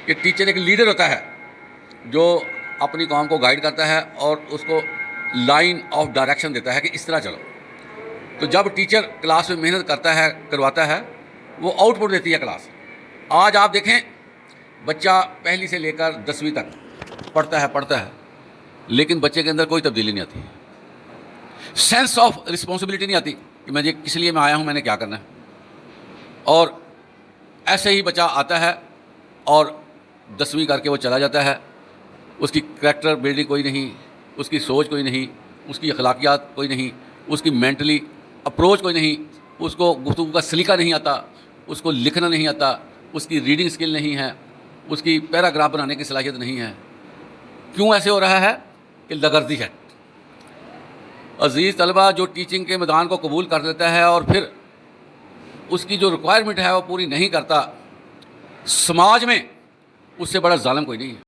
کہ ٹیچر ایک لیڈر ہوتا ہے جو اپنی قوم کو گائیڈ کرتا ہے اور اس کو لائن آف ڈائریکشن دیتا ہے کہ اس طرح چلو. تو جب ٹیچر کلاس میں محنت کرتا ہے کرواتا ہے وہ آؤٹ پٹ دیتی ہے کلاس. آج آپ دیکھیں بچہ پہلی سے لے کر 10ویں تک پڑھتا ہے لیکن بچے کے اندر کوئی تبدیلی نہیں آتی, سینس آف رسپانسبلٹی نہیں آتی کہ میں یہ کس لیے میں آیا ہوں, میں نے کیا کرنا ہے. اور ایسے ہی بچہ آتا ہے اور 10ویں کر کے وہ چلا جاتا ہے, اس کی کریکٹر بلڈنگ کوئی نہیں, اس کی سوچ کوئی نہیں, اس کی اخلاقیات کوئی نہیں, اس کی مینٹلی اپروچ کوئی نہیں, اس کو گفتگو کا سلیقہ نہیں آتا, اس کو لکھنا نہیں آتا, اس کی ریڈنگ سکل نہیں ہے, اس کی پیراگراف بنانے کی صلاحیت نہیں ہے. کیوں ایسے ہو رہا ہے؟ کہ لغرضی ہے. عزیز طلبہ, جو ٹیچنگ کے میدان کو قبول کر لیتا ہے اور پھر اس کی جو ریکوائرمنٹ ہے وہ پوری نہیں کرتا, سماج میں اس سے بڑا ظالم کوئی نہیں ہے.